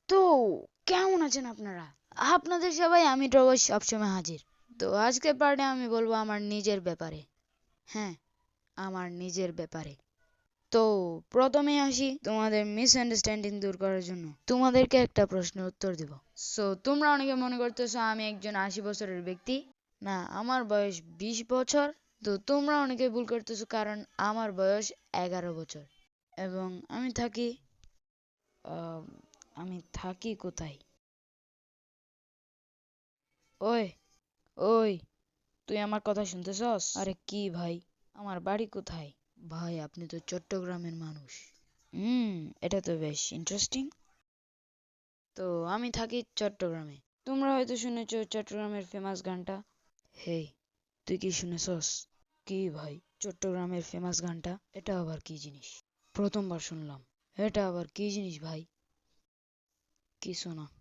তো কেমন আছেন আপনারা? আপনাদের সবাই আমি টগর সবসময় হাজির। তো আজকের পার্টে আমি বলবো আমার নিজের ব্যাপারে। হ্যাঁ, আমার নিজের ব্যাপারে। তো প্রথমে আসি তোমাদের মিসআন্ডারস্ট্যান্ডিং দূর করার জন্য তোমাদেরকে একটা প্রশ্নের উত্তর দিব। সো তোমরা অনেকে মনে করতেছো আমি একজন 80 বছরের ব্যক্তি। না, আমার বয়স 20 বছর। তো তোমরা অনেকে ভুল করতেছো কারণ আমার বয়স 11 বছর। এবং আহ, আমি থাকি কোথায়? ওই ওই, তুই আমার কথা শুনতেছস? আরে কি ভাই, আমার বাড়ি কোথায়? ভাই আপনি তো চট্টগ্রামের মানুষ। হুম, এটা তো বেশ ইন্টারেস্টিং। তো আমি থাকি চট্টগ্রামে। তোমরা হয়তো শুনেছো চট্টগ্রামের ফেমাস গানটা। হেই, তুই কি শুনেছস? কি ভাই, চট্টগ্রামের ফেমাস গানটা? এটা আবার কি জিনিস? প্রথমবার শুনলাম। এটা আবার কি জিনিস ভাই? কিছু না।